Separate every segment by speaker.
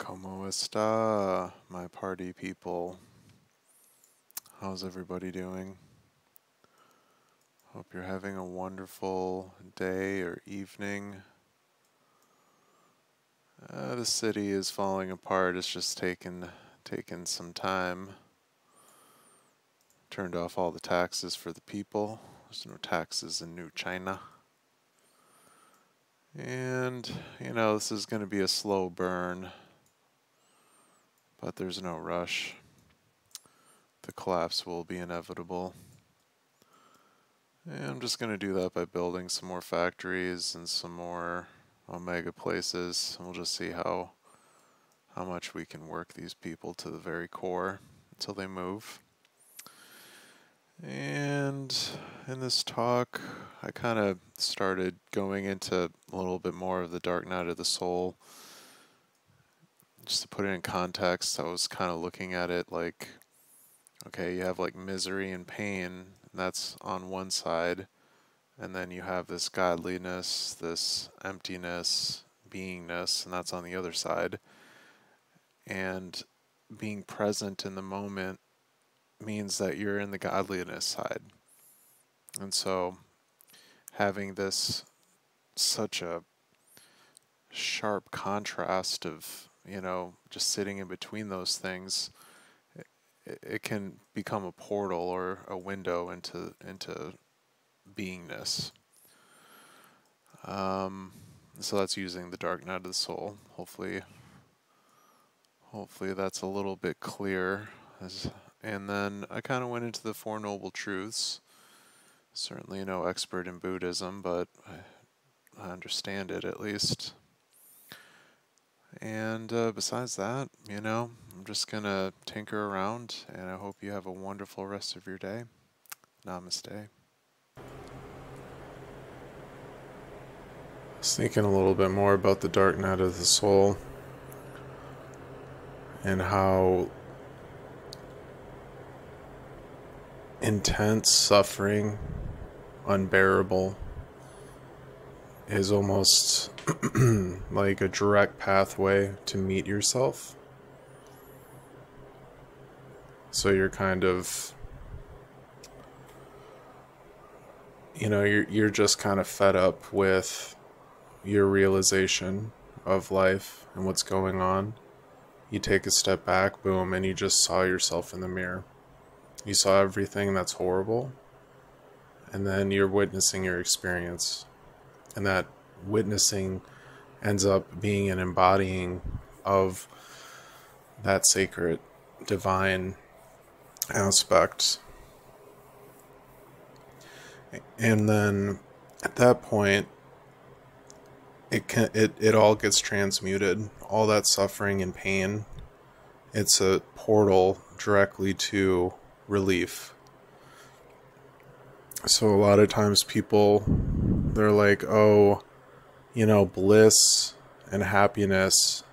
Speaker 1: ¿Cómo está, my party people? How's everybody doing? Hope you're having a wonderful day or evening. The city is falling apart. It's just taken some time. Turned off all the taxes for the people. There's no taxes in New China. And, this is going to be a slow burn, but there's no rush. The collapse will be inevitable. And I'm just going to do that by building some more factories and some more omega places. We'll just see how much we can work these people to the very core until they move. And in this talk, I kind of started going into a little bit more of the dark night of the soul. Just to put it in context, I was kind of looking at it like, okay, you have like misery and pain, and that's on one side, and then you have this godliness, this emptiness, beingness, and that's on the other side. And being present in the moment means that you're in the godliness side. And so having this such a sharp contrast of, just sitting in between those things, it can become a portal or a window into beingness. So that's using the dark night of the soul. Hopefully that's a little bit clear. And then I kind of went into the Four Noble Truths. Certainly no expert in Buddhism, but I understand it at least. And besides that, I'm just going to tinker around, and I hope you have a wonderful rest of your day. Namaste. I was thinking a little bit more about the dark night of the soul and how intense suffering, unbearable, is almost like a direct pathway to meet yourself. So you're kind of, you're just kind of fed up with your realization of life and what's going on. You take a step back, boom, and you just saw yourself in the mirror. You saw everything that's horrible, and then you're witnessing your experience. And that witnessing ends up being an embodying of that sacred, divine aspect. And then at that point, it all gets transmuted. All that suffering and pain, it's a portal directly to relief. So a lot of times people, they're like, oh, bliss and happiness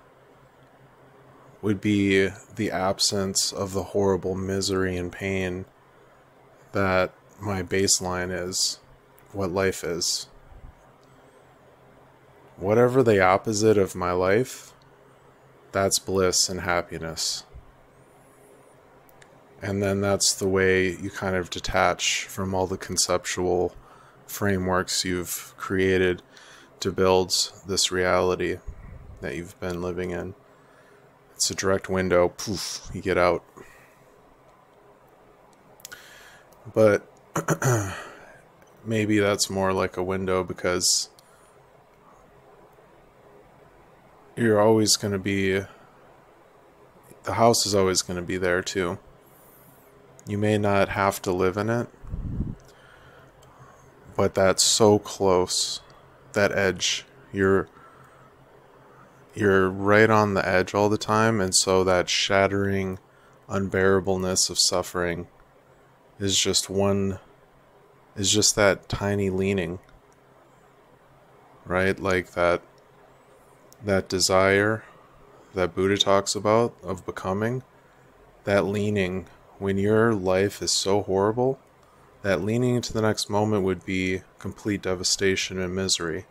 Speaker 1: would be the absence of the horrible misery and pain that my baseline is, what life is. Whatever the opposite of my life, that's bliss and happiness. And then that's the way you kind of detach from all the conceptual frameworks you've created to build this reality that you've been living in. It's a direct window, poof, you get out. But maybe that's more like a window because you're always going to be, the house is always going to be there too. You may not have to live in it, but that's so close, that edge. You're right on the edge all the time, and so that shattering unbearableness of suffering is just that tiny leaning, right? Like that desire that Buddha talks about of becoming, that leaning. When your life is so horrible, that leaning into the next moment would be complete devastation and misery.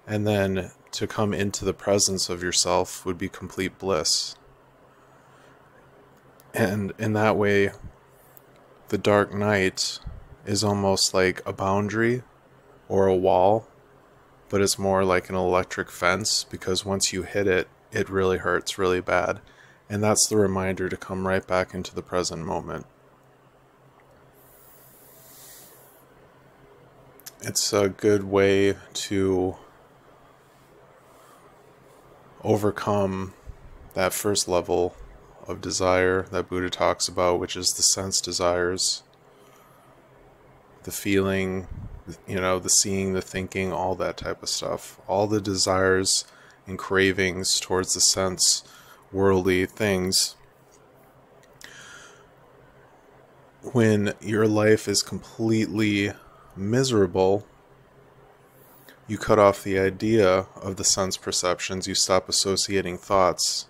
Speaker 1: And then to come into the presence of yourself would be complete bliss. And in that way, the dark night is almost like a boundary or a wall, but it's more like an electric fence, because once you hit it, it really hurts really bad. And that's the reminder to come right back into the present moment. It's a good way to overcome that first level of desire that Buddha talks about, which is the sense desires, the feeling, the seeing, the thinking, all that type of stuff. All the desires and cravings towards the sense worldly things. When your life is completely miserable, you cut off the idea of the sense perceptions, you stop associating thoughts,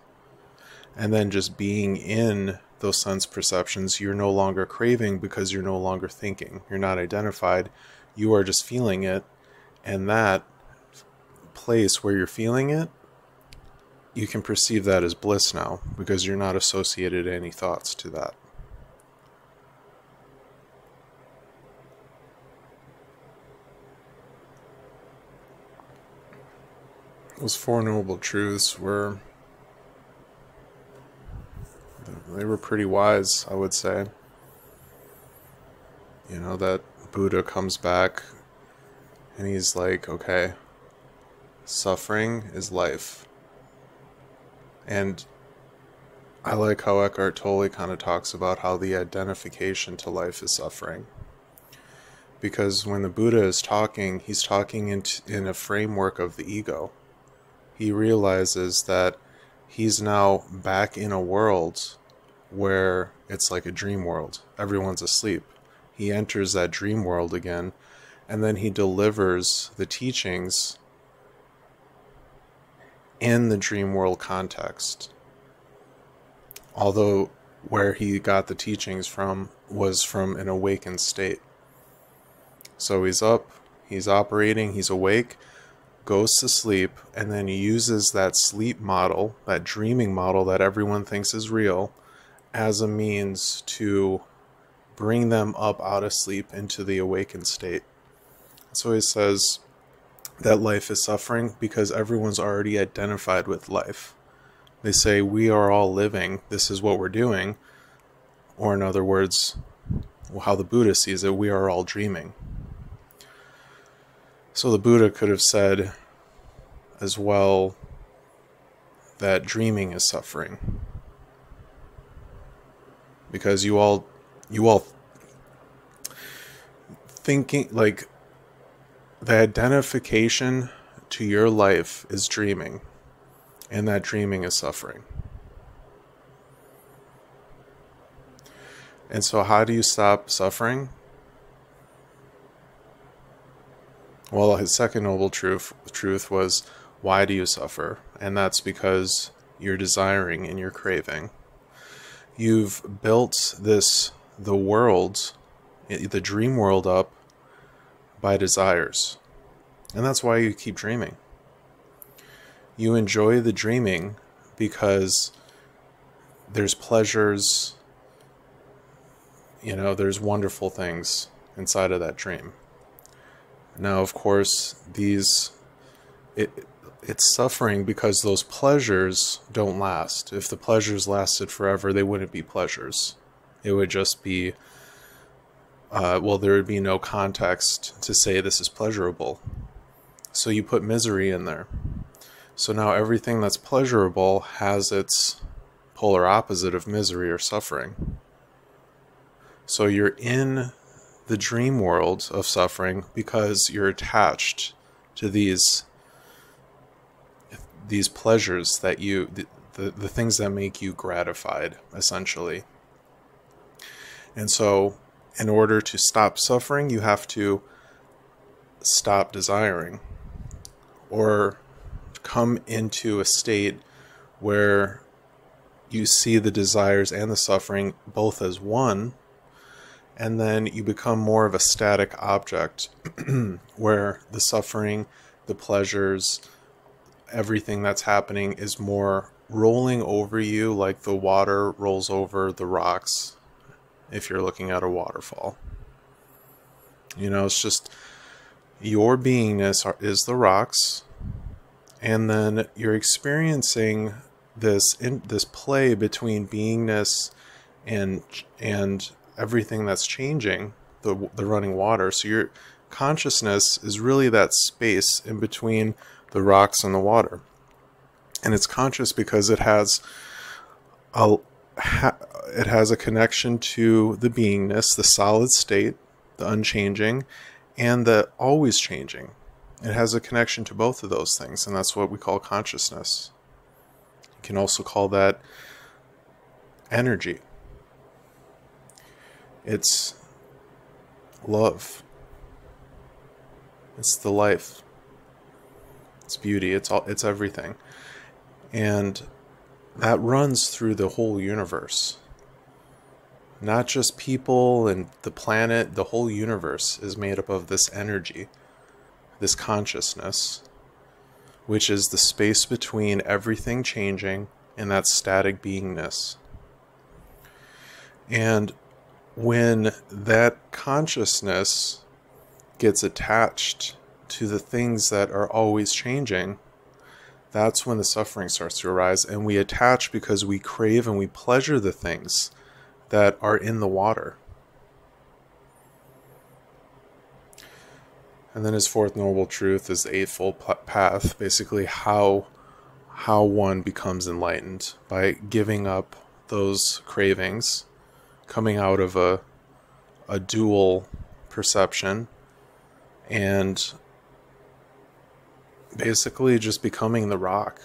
Speaker 1: and then just being in those sense perceptions, you're no longer craving because you're no longer thinking. You're not identified, you are just feeling it, and that place where you're feeling it, you can perceive that as bliss now, because you're not associated any thoughts to that. Those Four Noble Truths were pretty wise, I would say. That Buddha comes back and he's like, okay, suffering is life. And I like how Eckhart Tolle kind of talks about how the identification to life is suffering. Because when the Buddha is talking, he's talking in a framework of the ego. He realizes that he's now back in a world where it's like a dream world. Everyone's asleep. He enters that dream world again, and then he delivers the teachings in the dream world context. Although where he got the teachings from was from an awakened state. So he's up, he's operating, he's awake, goes to sleep, and then uses that sleep model, that dreaming model that everyone thinks is real, as a means to bring them up out of sleep into the awakened state. So he says that life is suffering because everyone's already identified with life. They say, we are all living, this is what we're doing. Or in other words, how the Buddha sees it, we are all dreaming. So the Buddha could have said as well that dreaming is suffering. Because you all thinking, like, the identification to your life is dreaming, and that dreaming is suffering. And so how do you stop suffering? Well, his second noble truth was, why do you suffer? And that's because you're desiring and you're craving. You've built the world, the dream world, up by desires. And that's why you keep dreaming. You enjoy the dreaming because there's pleasures, there's wonderful things inside of that dream. Now, of course, it's suffering because those pleasures don't last. If the pleasures lasted forever, they wouldn't be pleasures. It would just be, there would be no context to say this is pleasurable. So you put misery in there. So now everything that's pleasurable has its polar opposite of misery or suffering. So you're in the dream world of suffering because you're attached to these pleasures that the things that make you gratified, essentially. And so in order to stop suffering, you have to stop desiring, or come into a state where you see the desires and the suffering both as one, and then you become more of a static object where the suffering, the pleasures,
Speaker 2: everything that's happening is more rolling over you like the water rolls over the rocks if you're looking at a waterfall. It's just your beingness is the rocks, and then you're experiencing this play between beingness and and everything that's changing, the running water. So your consciousness is really that space in between the rocks and the water, and it's conscious because a it has a connection to the beingness, the solid state, the unchanging, and the always changing. It has a connection to both of those things, and that's what we call consciousness. You can also call that energy. It's love. It's the life. It's beauty. It's everything. And that runs through the whole universe. Not just people and the planet, the whole universe is made up of this energy, this consciousness, which is the space between everything changing and that static beingness. And when that consciousness gets attached to the things that are always changing, that's when the suffering starts to arise. And we attach because we crave and we pleasure the things that are in the water. And then his fourth noble truth is the Eightfold Path, basically how one becomes enlightened by giving up those cravings, coming out of a dual perception, and basically just becoming the rock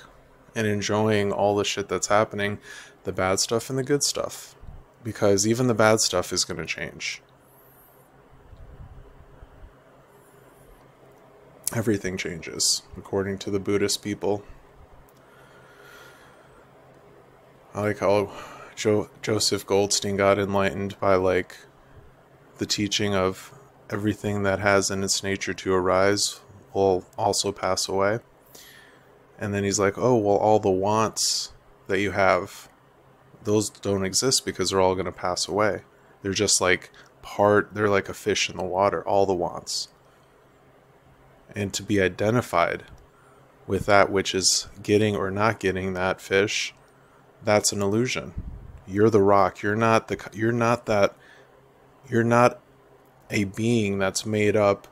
Speaker 2: and enjoying all the shit that's happening, the bad stuff and the good stuff. Because even the bad stuff is going to change. Everything changes, according to the Buddhist people. I like how Joseph Goldstein got enlightened by the teaching of everything that has in its nature to arise will also pass away. And then he's like, oh, well, all the wants that you have, those don't exist because they're all going to pass away. They're just they're like a fish in the water, all the wants. And to be identified with that which is getting or not getting that fish, that's an illusion. You're the rock. You're not a being that's made up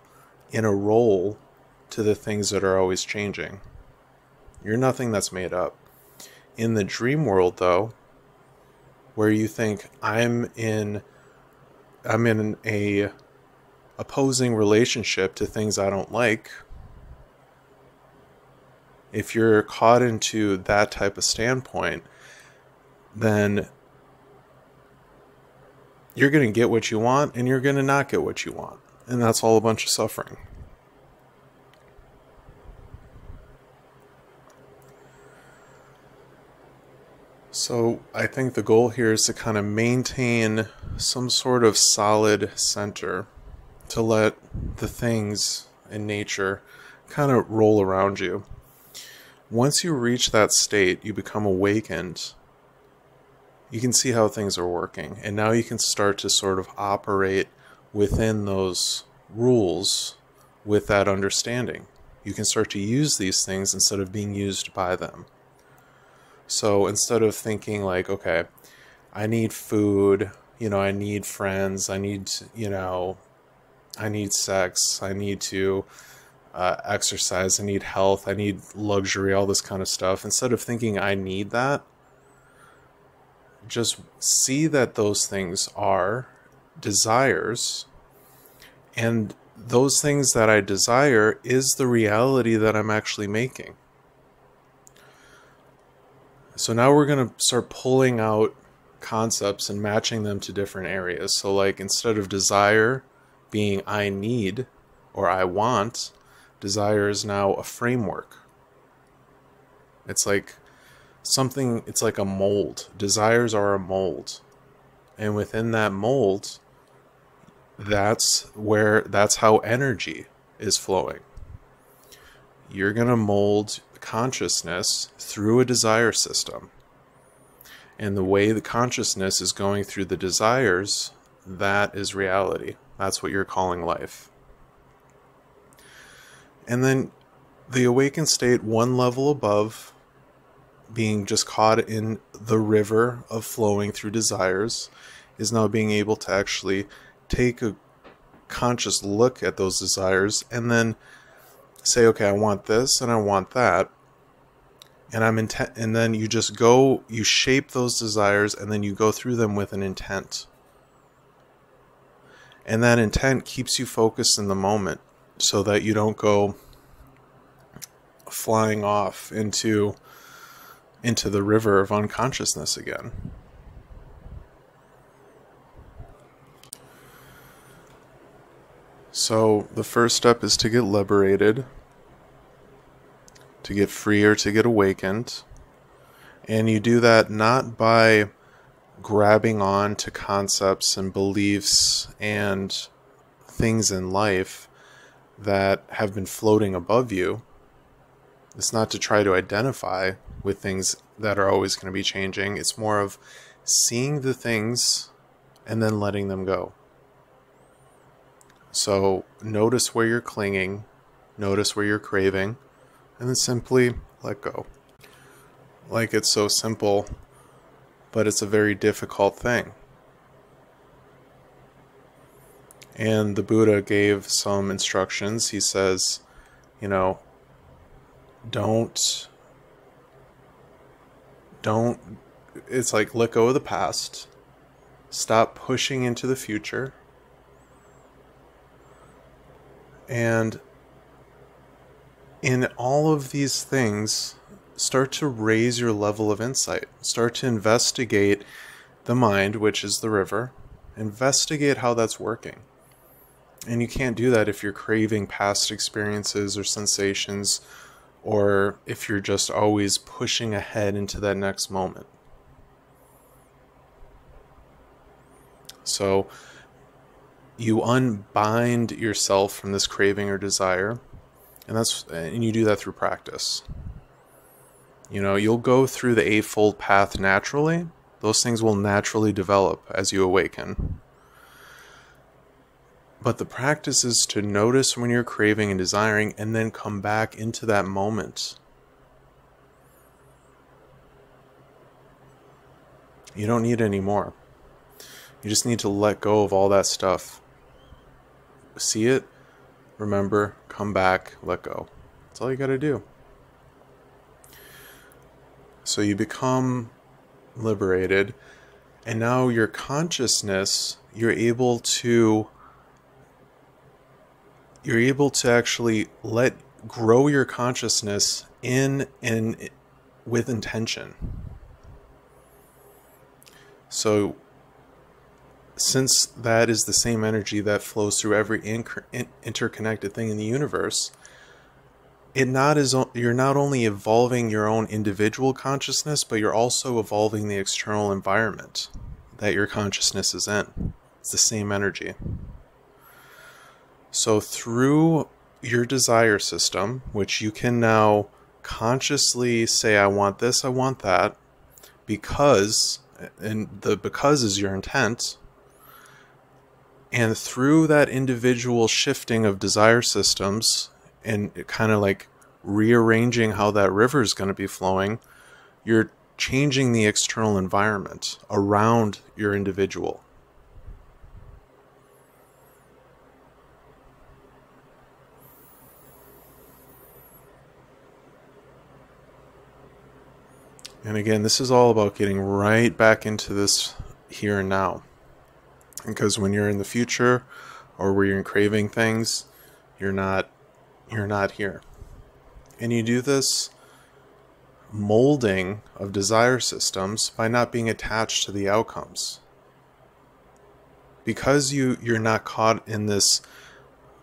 Speaker 2: in a role to the things that are always changing. You're nothing that's made up. In the dream world, though, where you think I'm in a opposing relationship to things I don't like, if you're caught into that type of standpoint, then you're going to get what you want and you're going to not get what you want. And that's all a bunch of suffering. So I think the goal here is to kind of maintain some sort of solid center, to let the things in nature kind of roll around you. Once you reach that state, you become awakened. You can see how things are working, and now you can start to sort of operate within those rules with that understanding. You can start to use these things instead of being used by them. So instead of thinking okay, I need food, I need friends, I need sex, I need to exercise, I need health, I need luxury, all this kind of stuff. Instead of thinking I need that, just see that those things are desires, and those things that I desire is the reality that I'm actually making. So now we're going to start pulling out concepts and matching them to different areas. So instead of desire being I need or I want, desire is now a framework. It's like something, it's like a mold. Desires are a mold. And within that mold, that's how energy is flowing. You're going to mold consciousness through a desire system. And the way the consciousness is going through the desires, that is reality. That's what you're calling life. And then the awakened state, one level above, being just caught in the river of flowing through desires, is now being able to actually take a conscious look at those desires and then say, okay, I want this and I want that. And and then you just go, you shape those desires and then you go through them with an intent. And that intent keeps you focused in the moment so that you don't go flying off into the river of unconsciousness again. So the first step is to get liberated, to get free or to get awakened. And you do that not by grabbing on to concepts and beliefs and things in life that have been floating above you. It's not to try to identify with things that are always going to be changing. It's more of seeing the things and then letting them go. So notice where you're clinging, notice where you're craving, and then simply let go. Like, it's so simple, but it's a very difficult thing. And the Buddha gave some instructions. He says, don't, it's like, let go of the past, stop pushing into the future, and in all of these things, start to raise your level of insight. Start to investigate the mind, which is the river. Investigate how that's working. And you can't do that if you're craving past experiences or sensations, or if you're just always pushing ahead into that next moment. So you unbind yourself from this craving or desire, and you do that through practice. You'll go through the eightfold path naturally. Those things will naturally develop as you awaken. But the practice is to notice when you're craving and desiring, and then come back into that moment. You don't need any more. You just need to let go of all that stuff. See it, remember, come back, let go. That's all you got to do. So you become liberated, and now your consciousness, you're able to actually grow your consciousness in and with intention. So since that is the same energy that flows through every interconnected thing in the universe, you're not only evolving your own individual consciousness, but you're also evolving the external environment that your consciousness is in. It's the same energy. So through your desire system, which you can now consciously say, I want this, I want that, because, and the because is your intent. And through that individual shifting of desire systems and kind of like rearranging how that river is going to be flowing, you're changing the external environment around your individual. And again, this is all about getting right back into this here and now. Because when you're in the future or where you're craving things, you're not here. And you do this molding of desire systems by not being attached to the outcomes. Because you're not caught in this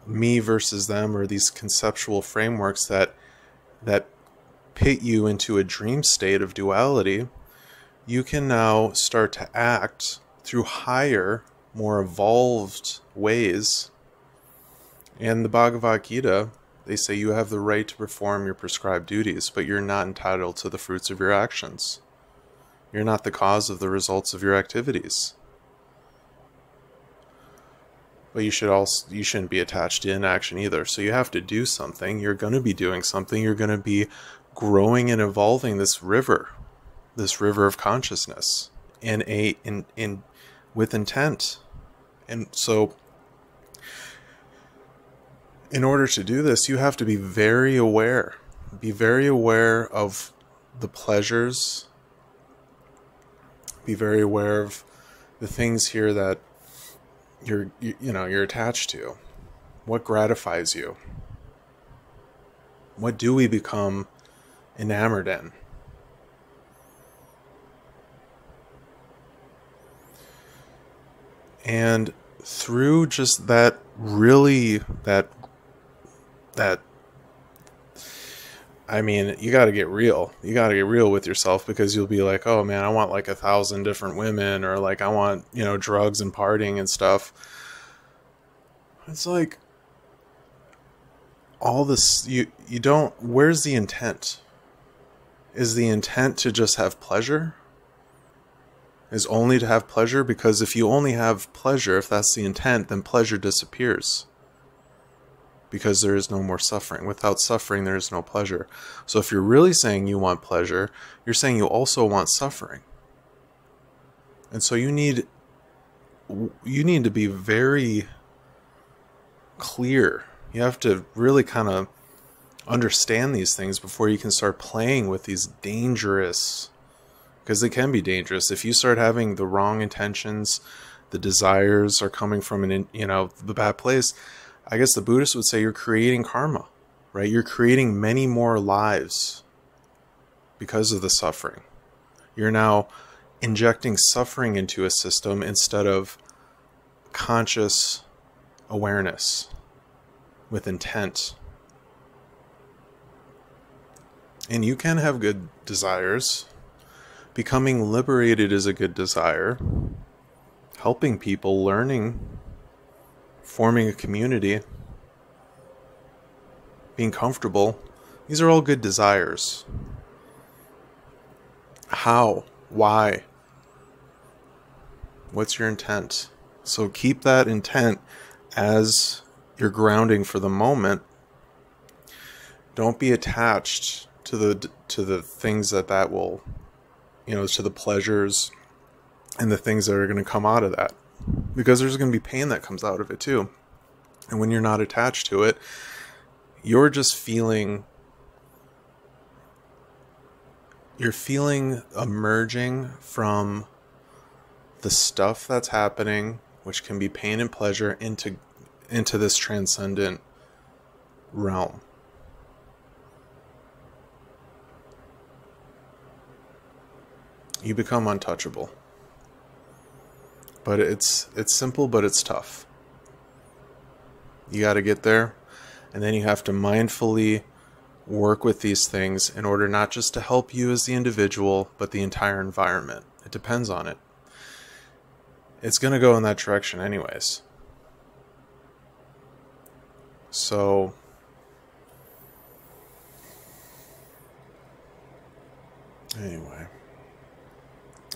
Speaker 2: me versus them or these conceptual frameworks that pit you into a dream state of duality, you can now start to act through higher, more evolved ways. And the Bhagavad Gita They say you have the right to perform your prescribed duties, but you're not entitled to the fruits of your actions. You're not the cause of the results of your activities. But you shouldn't be attached to inaction either. So you have to do something. You're going to be doing something. You're going to be growing and evolving this river of consciousness with intent. And so in order to do this, you have to be very aware. Be very aware of the pleasures. Be very aware of the things here that you're attached to. What gratifies you? What do we become enamored in? And through just that I mean, you got to get real. You got to get real with yourself, because you'll be like, oh man, I want like 1,000 different women, or like I want, drugs and partying and stuff. It's like all this, you don't, where's the intent? Is the intent to just have pleasure? Is only to have pleasure? Because if you only have pleasure, if that's the intent, then pleasure disappears. Because there is no more suffering. Without suffering, there is no pleasure. So if you're really saying you want pleasure, you're saying you also want suffering. And so you need to be very clear. You have to really kind of understand these things before you can start playing with these dangerous, because they can be dangerous. If you start having the wrong intentions, the desires are coming from the bad place, I guess the Buddhists would say you're creating karma, right? You're creating many more lives because of the suffering. You're now injecting suffering into a system instead of conscious awareness with intent. And you can have good desires. Becoming liberated is a good desire. Helping people, learning, forming a community, being comfortable, these are all good desires. How? Why? What's your intent? So keep that intent as your grounding for the moment. Don't be attached to the things that will, to the pleasures and the things that are going to come out of that. Because there's going to be pain that comes out of it too. And when you're not attached to it, you're feeling emerging from the stuff that's happening, which can be pain and pleasure, into this transcendent realm. You become untouchable. But it's simple, but it's tough. You got to get there, and then you have to mindfully work with these things in order not just to help you as the individual, but the entire environment. It depends on it. It's going to go in that direction anyways. So anyway,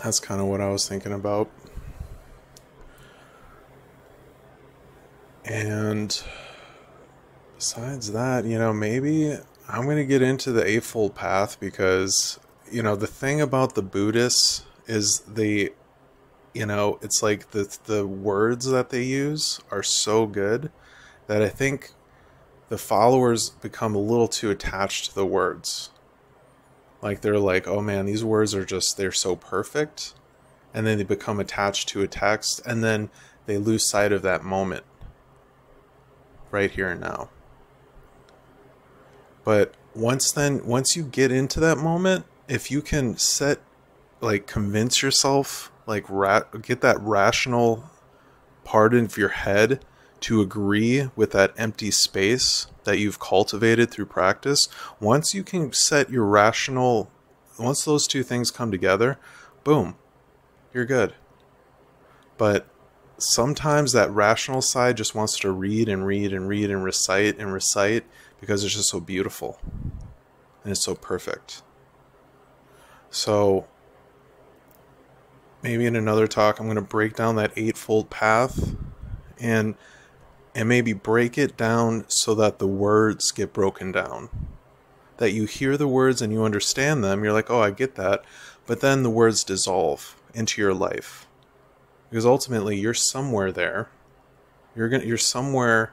Speaker 2: that's kind of what I was thinking about. And besides that, maybe I'm going to get into the Eightfold Path, because, the thing about the Buddhists is it's like the words that they use are so good that I think the followers become a little too attached to the words. Like they're like, oh man, these words are they're so perfect. And then they become attached to a text, and then they lose sight of that moment. Right here and now. But once you get into that moment, if you can convince yourself, get that rational part of your head to agree with that empty space that you've cultivated through practice, once you can once those two things come together, boom, you're good. But sometimes that rational side just wants to read and read and read and recite because it's just so beautiful and it's so perfect. So maybe in another talk, I'm going to break down that eightfold path and maybe break it down so that the words get broken down. That you hear the words and you understand them. You're like, oh, I get that. But then the words dissolve into your life. Because ultimately, you're somewhere there. You're somewhere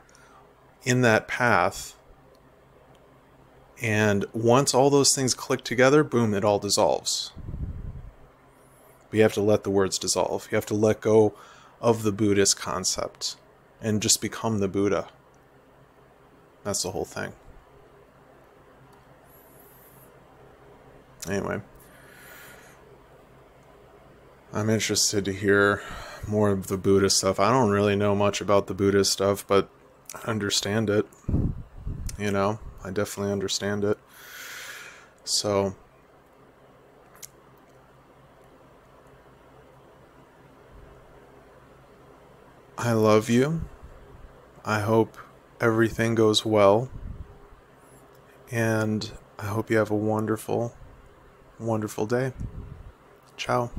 Speaker 2: in that path. And once all those things click together, boom, it all dissolves. But you have to let the words dissolve. You have to let go of the Buddhist concept and just become the Buddha. That's the whole thing. Anyway, I'm interested to hear more of the Buddhist stuff. I don't really know much about the Buddhist stuff, but I understand it. You know, I definitely understand it. So, I love you. I hope everything goes well. And I hope you have a wonderful, wonderful day. Ciao.